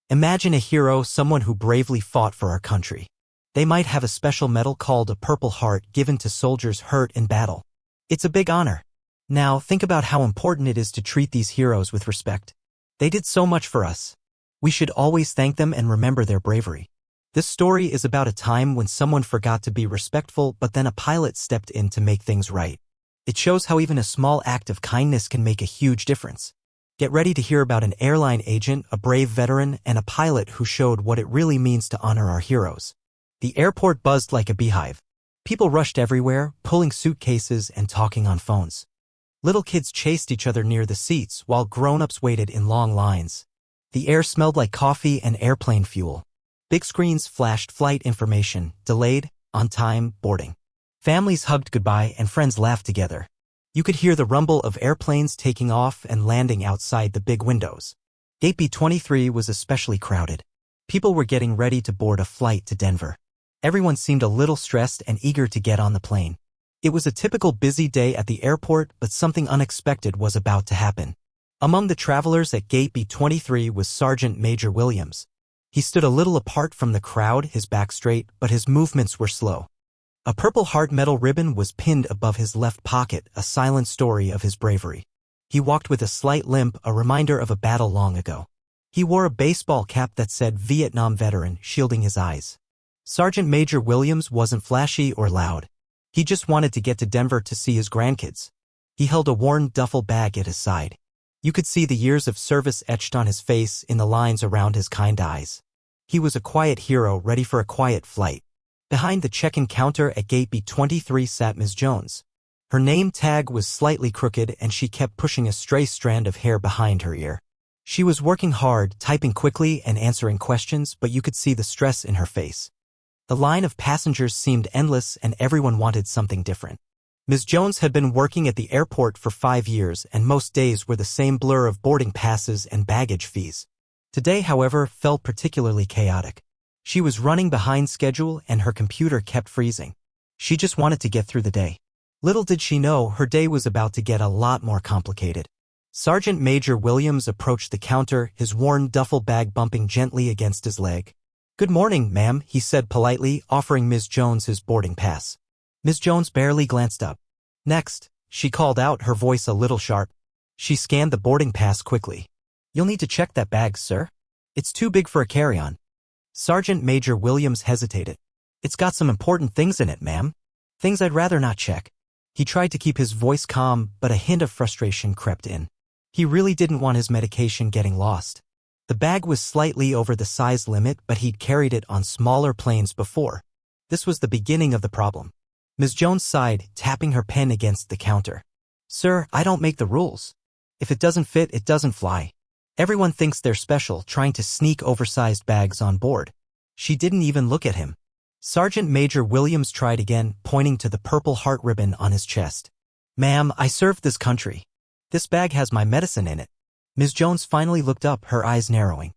Imagine a hero, someone who bravely fought for our country. They might have a special medal called a Purple Heart given to soldiers hurt in battle. It's a big honor. Now, think about how important it is to treat these heroes with respect. They did so much for us. We should always thank them and remember their bravery. This story is about a time when someone forgot to be respectful, but then a pilot stepped in to make things right. It shows how even a small act of kindness can make a huge difference. Get ready to hear about an airline agent, a brave veteran, and a pilot who showed what it really means to honor our heroes. The airport buzzed like a beehive. People rushed everywhere, pulling suitcases and talking on phones. Little kids chased each other near the seats while grown-ups waited in long lines. The air smelled like coffee and airplane fuel. Big screens flashed flight information, delayed, on time, boarding. Families hugged goodbye and friends laughed together. You could hear the rumble of airplanes taking off and landing outside the big windows. Gate B-23 was especially crowded. People were getting ready to board a flight to Denver. Everyone seemed a little stressed and eager to get on the plane. It was a typical busy day at the airport, but something unexpected was about to happen. Among the travelers at Gate B-23 was Sergeant Major Williams. He stood a little apart from the crowd, his back straight, but his movements were slow. A Purple Heart medal ribbon was pinned above his left pocket, a silent story of his bravery. He walked with a slight limp, a reminder of a battle long ago. He wore a baseball cap that said Vietnam Veteran, shielding his eyes. Sergeant Major Williams wasn't flashy or loud. He just wanted to get to Denver to see his grandkids. He held a worn duffel bag at his side. You could see the years of service etched on his face in the lines around his kind eyes. He was a quiet hero ready for a quiet flight. Behind the check-in counter at Gate B-23 sat Ms. Jones. Her name tag was slightly crooked and she kept pushing a stray strand of hair behind her ear. She was working hard, typing quickly and answering questions, but you could see the stress in her face. The line of passengers seemed endless and everyone wanted something different. Ms. Jones had been working at the airport for 5 years and most days were the same blur of boarding passes and baggage fees. Today, however, felt particularly chaotic. She was running behind schedule and her computer kept freezing. She just wanted to get through the day. Little did she know her day was about to get a lot more complicated. Sergeant Major Williams approached the counter, his worn duffel bag bumping gently against his leg. "Good morning, ma'am," he said politely, offering Ms. Jones his boarding pass. Ms. Jones barely glanced up. "Next," she called out, her voice a little sharp. She scanned the boarding pass quickly. "You'll need to check that bag, sir. It's too big for a carry-on." Sergeant Major Williams hesitated. "It's got some important things in it, ma'am. Things I'd rather not check." He tried to keep his voice calm, but a hint of frustration crept in. He really didn't want his medication getting lost. The bag was slightly over the size limit, but he'd carried it on smaller planes before. This was the beginning of the problem. Ms. Jones sighed, tapping her pen against the counter. "Sir, I don't make the rules. If it doesn't fit, it doesn't fly. Everyone thinks they're special, trying to sneak oversized bags on board." She didn't even look at him. Sergeant Major Williams tried again, pointing to the Purple Heart ribbon on his chest. "Ma'am, I served this country. This bag has my medicine in it." Ms. Jones finally looked up, her eyes narrowing.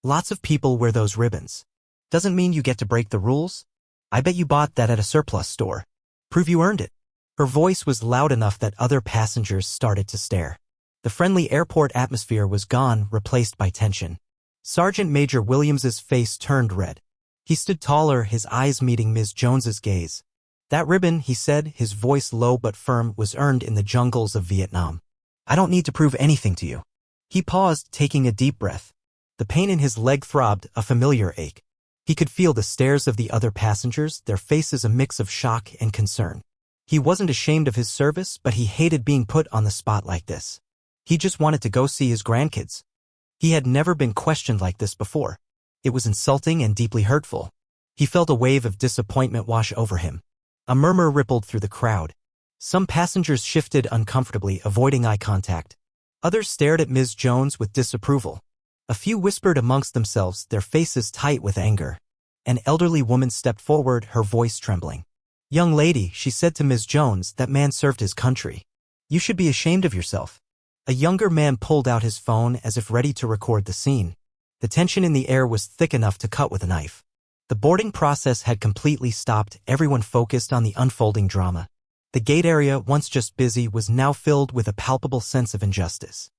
"Lots of people wear those ribbons. Doesn't mean you get to break the rules. I bet you bought that at a surplus store. Prove you earned it." Her voice was loud enough that other passengers started to stare. The friendly airport atmosphere was gone, replaced by tension. Sergeant Major Williams's face turned red. He stood taller, his eyes meeting Ms. Jones's gaze. "That ribbon," he said, his voice low but firm, "was earned in the jungles of Vietnam. I don't need to prove anything to you." He paused, taking a deep breath. The pain in his leg throbbed, a familiar ache. He could feel the stares of the other passengers, their faces a mix of shock and concern. He wasn't ashamed of his service, but he hated being put on the spot like this. He just wanted to go see his grandkids. He had never been questioned like this before. It was insulting and deeply hurtful. He felt a wave of disappointment wash over him. A murmur rippled through the crowd. Some passengers shifted uncomfortably, avoiding eye contact. Others stared at Ms. Jones with disapproval. A few whispered amongst themselves, their faces tight with anger. An elderly woman stepped forward, her voice trembling. "Young lady," she said to Ms. Jones, "that man served his country. You should be ashamed of yourself." A younger man pulled out his phone as if ready to record the scene. The tension in the air was thick enough to cut with a knife. The boarding process had completely stopped, everyone focused on the unfolding drama. The gate area, once just busy, was now filled with a palpable sense of injustice.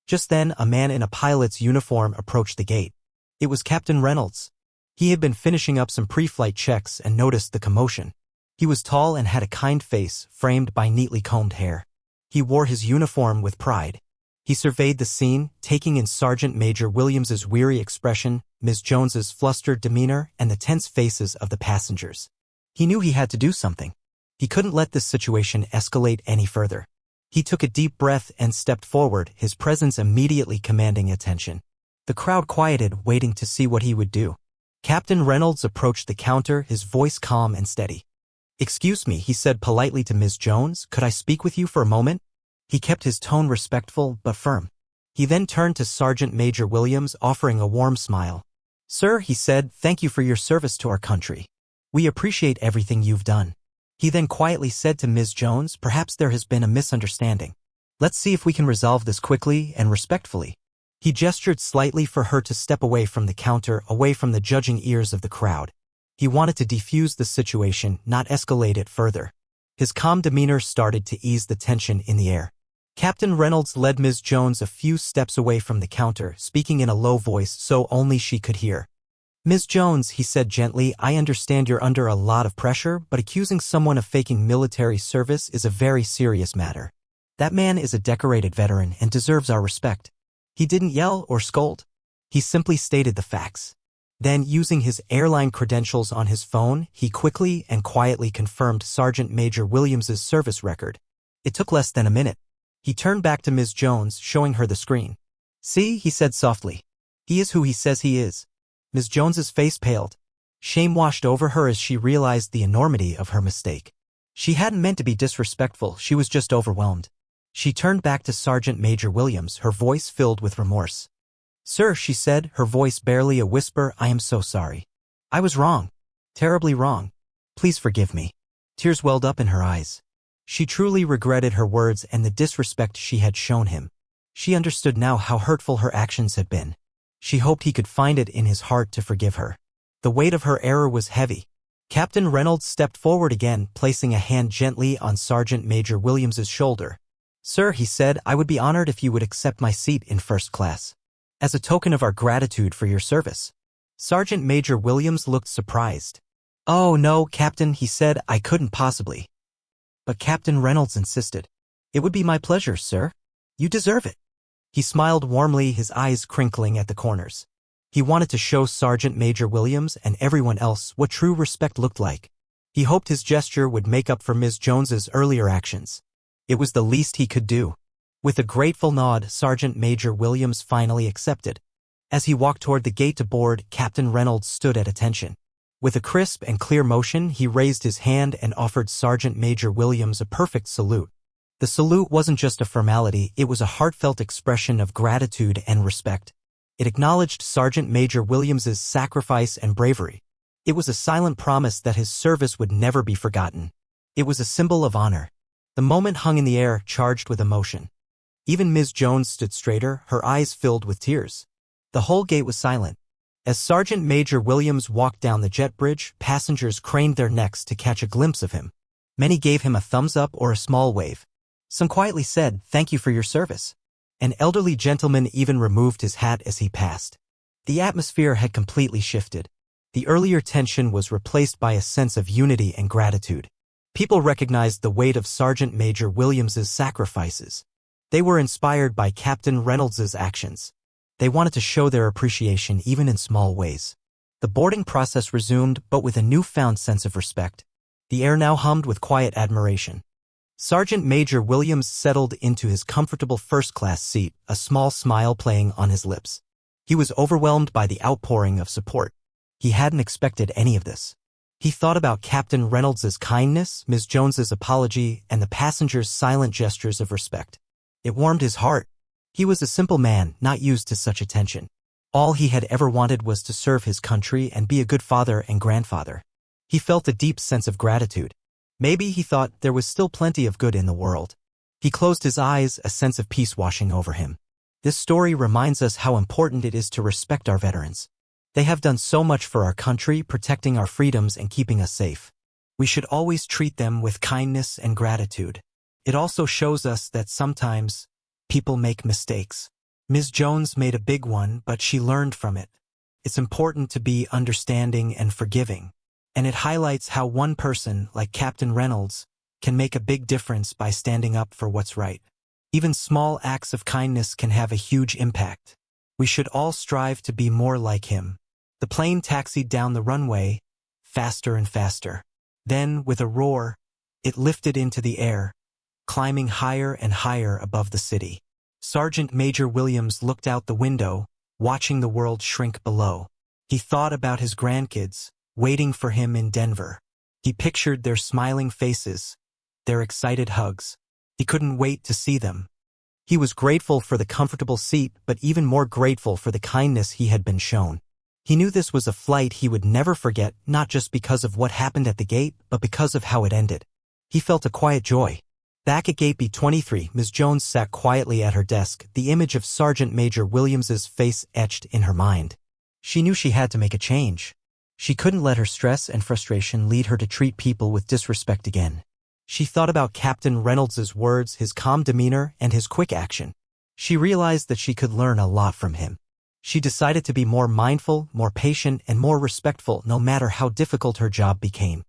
Just then, a man in a pilot's uniform approached the gate. It was Captain Reynolds. He had been finishing up some pre-flight checks and noticed the commotion. He was tall and had a kind face, framed by neatly combed hair. He wore his uniform with pride. He surveyed the scene, taking in Sergeant Major Williams's weary expression, Ms. Jones's flustered demeanor, and the tense faces of the passengers. He knew he had to do something. He couldn't let this situation escalate any further. He took a deep breath and stepped forward, his presence immediately commanding attention. The crowd quieted, waiting to see what he would do. Captain Reynolds approached the counter, his voice calm and steady. "Excuse me," he said politely to Ms. Jones, "could I speak with you for a moment?" He kept his tone respectful but firm. He then turned to Sergeant Major Williams, offering a warm smile. "Sir," he said, "thank you for your service to our country. We appreciate everything you've done." He then quietly said to Ms. Jones, "Perhaps there has been a misunderstanding. Let's see if we can resolve this quickly and respectfully." He gestured slightly for her to step away from the counter, away from the judging ears of the crowd. He wanted to defuse the situation, not escalate it further. His calm demeanor started to ease the tension in the air. Captain Reynolds led Ms. Jones a few steps away from the counter, speaking in a low voice so only she could hear. "Ms. Jones," he said gently, "I understand you're under a lot of pressure, but accusing someone of faking military service is a very serious matter. That man is a decorated veteran and deserves our respect." He didn't yell or scold. He simply stated the facts. Then, using his airline credentials on his phone, he quickly and quietly confirmed Sergeant Major Williams's service record. It took less than a minute. He turned back to Ms. Jones, showing her the screen. "See," he said softly. "He is who he says he is." Ms. Jones's face paled. Shame washed over her as she realized the enormity of her mistake. She hadn't meant to be disrespectful, she was just overwhelmed. She turned back to Sergeant Major Williams, her voice filled with remorse. "Sir," she said, her voice barely a whisper, "I am so sorry. I was wrong. Terribly wrong. Please forgive me." Tears welled up in her eyes. She truly regretted her words and the disrespect she had shown him. She understood now how hurtful her actions had been. She hoped he could find it in his heart to forgive her. The weight of her error was heavy. Captain Reynolds stepped forward again, placing a hand gently on Sergeant Major Williams's shoulder. "Sir," he said, "I would be honored if you would accept my seat in first class, as a token of our gratitude for your service." Sergeant Major Williams looked surprised. "Oh, no, Captain," he said, "I couldn't possibly." But Captain Reynolds insisted. "It would be my pleasure, sir. You deserve it." He smiled warmly, his eyes crinkling at the corners. He wanted to show Sergeant Major Williams and everyone else what true respect looked like. He hoped his gesture would make up for Ms. Jones's earlier actions. It was the least he could do. With a grateful nod, Sergeant Major Williams finally accepted. As he walked toward the gate to board, Captain Reynolds stood at attention. With a crisp and clear motion, he raised his hand and offered Sergeant Major Williams a perfect salute. The salute wasn't just a formality, it was a heartfelt expression of gratitude and respect. It acknowledged Sergeant Major Williams's sacrifice and bravery. It was a silent promise that his service would never be forgotten. It was a symbol of honor. The moment hung in the air, charged with emotion. Even Ms. Jones stood straighter, her eyes filled with tears. The whole gate was silent. As Sergeant Major Williams walked down the jet bridge, passengers craned their necks to catch a glimpse of him. Many gave him a thumbs up or a small wave. Some quietly said, "Thank you for your service." An elderly gentleman even removed his hat as he passed. The atmosphere had completely shifted. The earlier tension was replaced by a sense of unity and gratitude. People recognized the weight of Sergeant Major Williams's sacrifices. They were inspired by Captain Reynolds's actions. They wanted to show their appreciation even in small ways. The boarding process resumed, but with a newfound sense of respect. The air now hummed with quiet admiration. Sergeant Major Williams settled into his comfortable first-class seat, a small smile playing on his lips. He was overwhelmed by the outpouring of support. He hadn't expected any of this. He thought about Captain Reynolds's kindness, Ms. Jones's apology, and the passengers' silent gestures of respect. It warmed his heart. He was a simple man, not used to such attention. All he had ever wanted was to serve his country and be a good father and grandfather. He felt a deep sense of gratitude. Maybe, he thought, there was still plenty of good in the world. He closed his eyes, a sense of peace washing over him. This story reminds us how important it is to respect our veterans. They have done so much for our country, protecting our freedoms and keeping us safe. We should always treat them with kindness and gratitude. It also shows us that sometimes people make mistakes. Ms. Jones made a big one, but she learned from it. It's important to be understanding and forgiving. And it highlights how one person, like Captain Reynolds, can make a big difference by standing up for what's right. Even small acts of kindness can have a huge impact. We should all strive to be more like him. The plane taxied down the runway, faster and faster. Then, with a roar, it lifted into the air, climbing higher and higher above the city. Sergeant Major Williams looked out the window, watching the world shrink below. He thought about his grandkids, waiting for him in Denver. He pictured their smiling faces, their excited hugs. He couldn't wait to see them. He was grateful for the comfortable seat, but even more grateful for the kindness he had been shown. He knew this was a flight he would never forget, not just because of what happened at the gate, but because of how it ended. He felt a quiet joy. Back at Gate B-23, Ms. Jones sat quietly at her desk, the image of Sergeant Major Williams's face etched in her mind. She knew she had to make a change. She couldn't let her stress and frustration lead her to treat people with disrespect again. She thought about Captain Reynolds's words, his calm demeanor, and his quick action. She realized that she could learn a lot from him. She decided to be more mindful, more patient, and more respectful no matter how difficult her job became.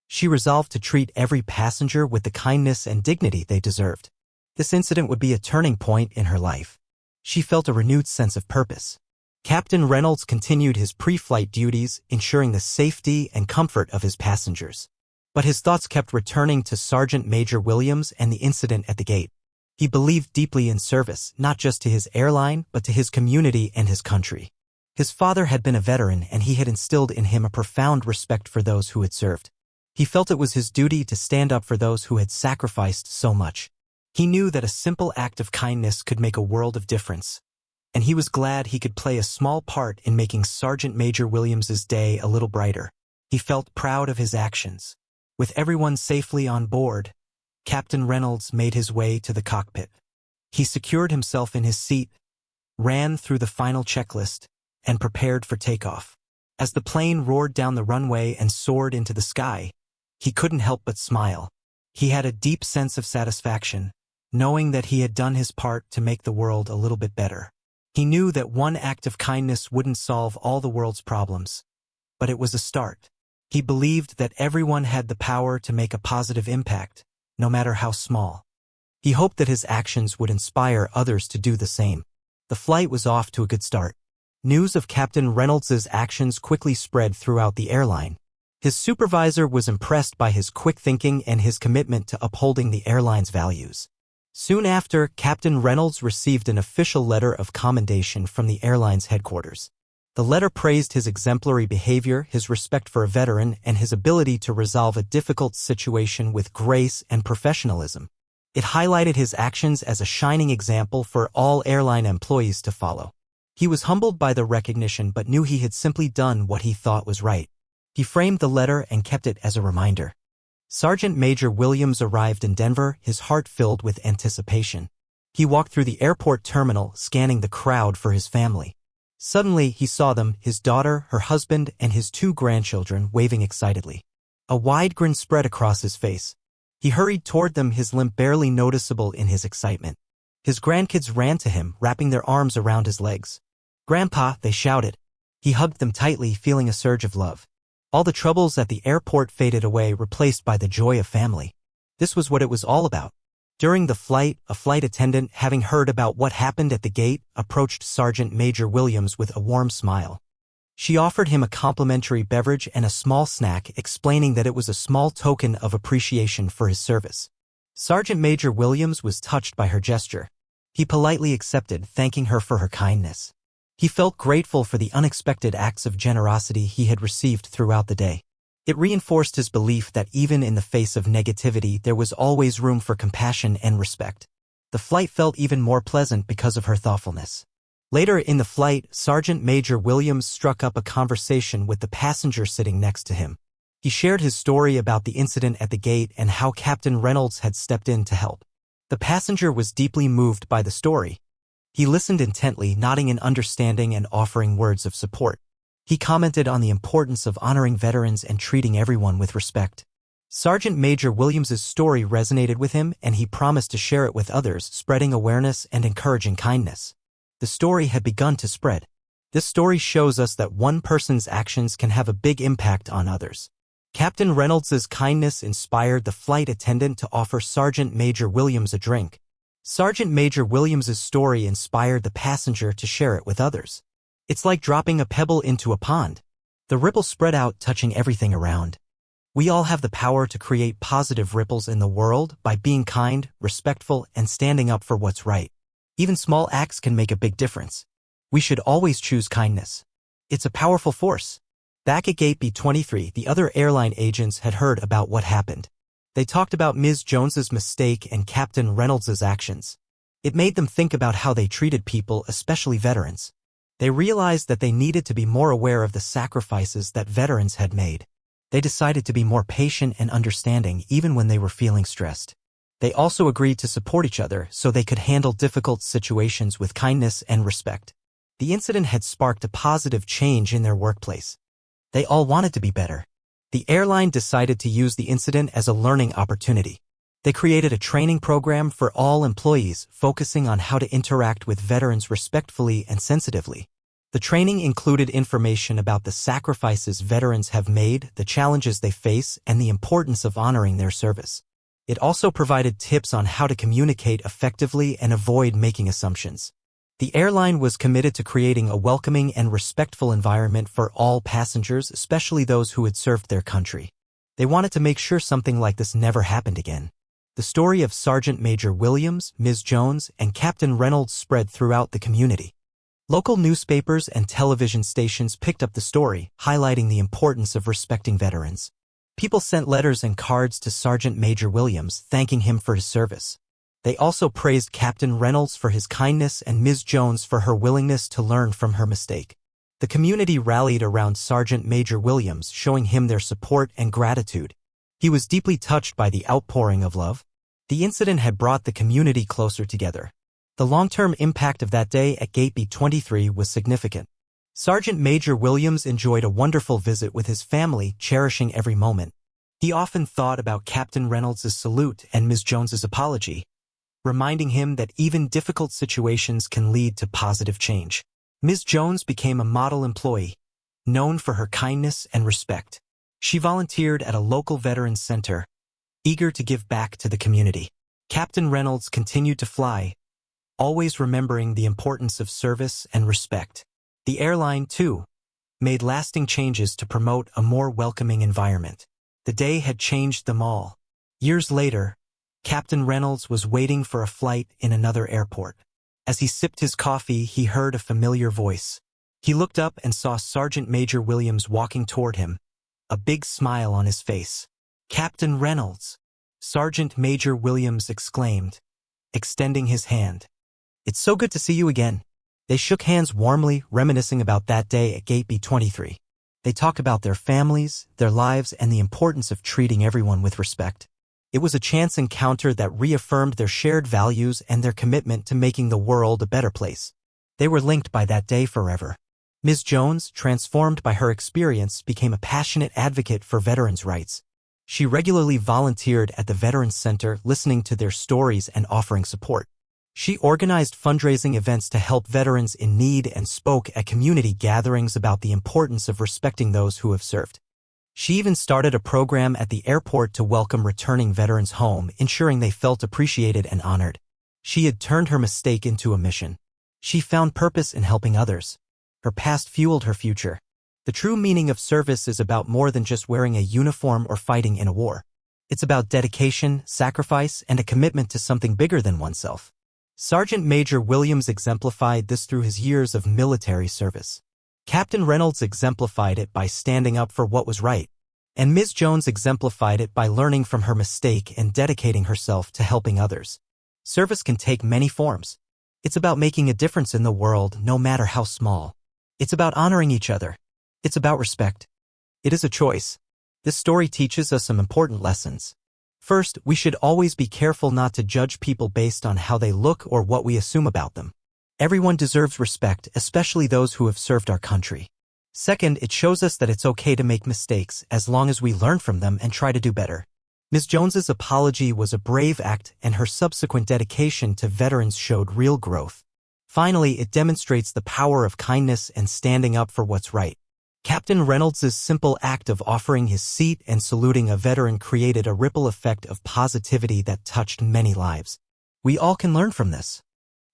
She resolved to treat every passenger with the kindness and dignity they deserved. This incident would be a turning point in her life. She felt a renewed sense of purpose. Captain Reynolds continued his pre-flight duties, ensuring the safety and comfort of his passengers. But his thoughts kept returning to Sergeant Major Williams and the incident at the gate. He believed deeply in service, not just to his airline, but to his community and his country. His father had been a veteran, and he had instilled in him a profound respect for those who had served. He felt it was his duty to stand up for those who had sacrificed so much. He knew that a simple act of kindness could make a world of difference, and he was glad he could play a small part in making Sergeant Major Williams's day a little brighter. He felt proud of his actions. With everyone safely on board, Captain Reynolds made his way to the cockpit. He secured himself in his seat, ran through the final checklist, and prepared for takeoff. As the plane roared down the runway and soared into the sky, he couldn't help but smile. He had a deep sense of satisfaction, knowing that he had done his part to make the world a little bit better. He knew that one act of kindness wouldn't solve all the world's problems, but it was a start. He believed that everyone had the power to make a positive impact, no matter how small. He hoped that his actions would inspire others to do the same. The flight was off to a good start. News of Captain Reynolds's actions quickly spread throughout the airline. His supervisor was impressed by his quick thinking and his commitment to upholding the airline's values. Soon after, Captain Reynolds received an official letter of commendation from the airline's headquarters. The letter praised his exemplary behavior, his respect for a veteran, and his ability to resolve a difficult situation with grace and professionalism. It highlighted his actions as a shining example for all airline employees to follow. He was humbled by the recognition but knew he had simply done what he thought was right. He framed the letter and kept it as a reminder. Sergeant Major Williams arrived in Denver, his heart filled with anticipation. He walked through the airport terminal, scanning the crowd for his family. Suddenly, he saw them, his daughter, her husband, and his 2 grandchildren, waving excitedly. A wide grin spread across his face. He hurried toward them, his limp barely noticeable in his excitement. His grandkids ran to him, wrapping their arms around his legs. "Grandpa," they shouted. He hugged them tightly, feeling a surge of love. All the troubles at the airport faded away, replaced by the joy of family. This was what it was all about. During the flight, a flight attendant, having heard about what happened at the gate, approached Sergeant Major Williams with a warm smile. She offered him a complimentary beverage and a small snack, explaining that it was a small token of appreciation for his service. Sergeant Major Williams was touched by her gesture. He politely accepted, thanking her for her kindness. He felt grateful for the unexpected acts of generosity he had received throughout the day. It reinforced his belief that even in the face of negativity, there was always room for compassion and respect. The flight felt even more pleasant because of her thoughtfulness. Later in the flight, Sergeant Major Williams struck up a conversation with the passenger sitting next to him. He shared his story about the incident at the gate and how Captain Reynolds had stepped in to help. The passenger was deeply moved by the story. He listened intently, nodding in understanding and offering words of support. He commented on the importance of honoring veterans and treating everyone with respect. Sergeant Major Williams's story resonated with him, and he promised to share it with others, spreading awareness and encouraging kindness. The story had begun to spread. This story shows us that one person's actions can have a big impact on others. Captain Reynolds's kindness inspired the flight attendant to offer Sergeant Major Williams a drink. Sergeant Major Williams's story inspired the passenger to share it with others. It's like dropping a pebble into a pond. The ripple spread out, touching everything around. We all have the power to create positive ripples in the world by being kind, respectful, and standing up for what's right. Even small acts can make a big difference. We should always choose kindness. It's a powerful force. Back at Gate B-23, the other airline agents had heard about what happened. They talked about Ms. Jones's mistake and Captain Reynolds's actions. It made them think about how they treated people, especially veterans. They realized that they needed to be more aware of the sacrifices that veterans had made. They decided to be more patient and understanding even when they were feeling stressed. They also agreed to support each other so they could handle difficult situations with kindness and respect. The incident had sparked a positive change in their workplace. They all wanted to be better. The airline decided to use the incident as a learning opportunity. They created a training program for all employees focusing on how to interact with veterans respectfully and sensitively. The training included information about the sacrifices veterans have made, the challenges they face, and the importance of honoring their service. It also provided tips on how to communicate effectively and avoid making assumptions. The airline was committed to creating a welcoming and respectful environment for all passengers, especially those who had served their country. They wanted to make sure something like this never happened again. The story of Sergeant Major Williams, Ms. Jones, and Captain Reynolds spread throughout the community. Local newspapers and television stations picked up the story, highlighting the importance of respecting veterans. People sent letters and cards to Sergeant Major Williams, thanking him for his service. They also praised Captain Reynolds for his kindness and Ms. Jones for her willingness to learn from her mistake. The community rallied around Sergeant Major Williams, showing him their support and gratitude. He was deeply touched by the outpouring of love. The incident had brought the community closer together. The long-term impact of that day at Gate B-23 was significant. Sergeant Major Williams enjoyed a wonderful visit with his family, cherishing every moment. He often thought about Captain Reynolds' salute and Ms. Jones's apology, reminding him that even difficult situations can lead to positive change. Ms. Jones became a model employee, known for her kindness and respect. She volunteered at a local veterans center, eager to give back to the community. Captain Reynolds continued to fly, always remembering the importance of service and respect. The airline, too, made lasting changes to promote a more welcoming environment. The day had changed them all. Years later, Captain Reynolds was waiting for a flight in another airport. As he sipped his coffee, he heard a familiar voice. He looked up and saw Sergeant Major Williams walking toward him, a big smile on his face. "Captain Reynolds!" Sergeant Major Williams exclaimed, extending his hand. "It's so good to see you again." They shook hands warmly, reminiscing about that day at Gate B-23. They talked about their families, their lives, and the importance of treating everyone with respect. It was a chance encounter that reaffirmed their shared values and their commitment to making the world a better place. They were linked by that day forever. Ms. Jones, transformed by her experience, became a passionate advocate for veterans' rights. She regularly volunteered at the Veterans Center, listening to their stories and offering support. She organized fundraising events to help veterans in need and spoke at community gatherings about the importance of respecting those who have served. She even started a program at the airport to welcome returning veterans home, ensuring they felt appreciated and honored. She had turned her mistake into a mission. She found purpose in helping others. Her past fueled her future. The true meaning of service is about more than just wearing a uniform or fighting in a war. It's about dedication, sacrifice, and a commitment to something bigger than oneself. Sergeant Major Williams exemplified this through his years of military service. Captain Reynolds exemplified it by standing up for what was right, and Ms. Jones exemplified it by learning from her mistake and dedicating herself to helping others. Service can take many forms. It's about making a difference in the world, no matter how small. It's about honoring each other. It's about respect. It is a choice. This story teaches us some important lessons. First, we should always be careful not to judge people based on how they look or what we assume about them. Everyone deserves respect, especially those who have served our country. Second, it shows us that it's okay to make mistakes as long as we learn from them and try to do better. Ms. Jones's apology was a brave act, and her subsequent dedication to veterans showed real growth. Finally, it demonstrates the power of kindness and standing up for what's right. Captain Reynolds's simple act of offering his seat and saluting a veteran created a ripple effect of positivity that touched many lives. We all can learn from this.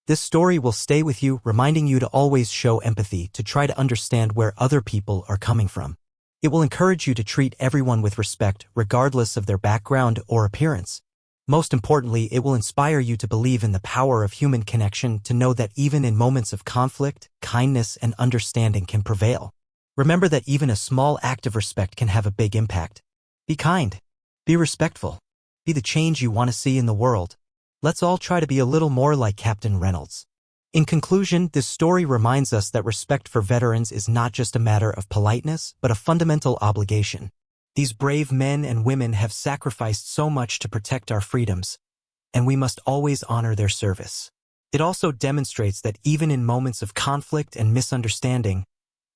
This story will stay with you, reminding you to always show empathy, to try to understand where other people are coming from. It will encourage you to treat everyone with respect, regardless of their background or appearance. Most importantly, it will inspire you to believe in the power of human connection, to know that even in moments of conflict, kindness and understanding can prevail. Remember that even a small act of respect can have a big impact. Be kind. Be respectful. Be the change you want to see in the world. Let's all try to be a little more like Captain Reynolds. In conclusion, this story reminds us that respect for veterans is not just a matter of politeness, but a fundamental obligation. These brave men and women have sacrificed so much to protect our freedoms, and we must always honor their service. It also demonstrates that even in moments of conflict and misunderstanding,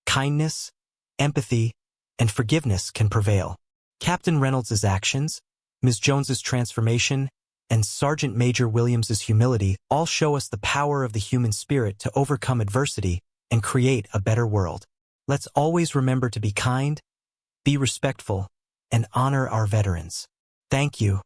kindness, empathy, and forgiveness can prevail. Captain Reynolds's actions, Ms. Jones's transformation, and Sergeant Major Williams's humility all show us the power of the human spirit to overcome adversity and create a better world. Let's always remember to be kind, be respectful, and honor our veterans. Thank you.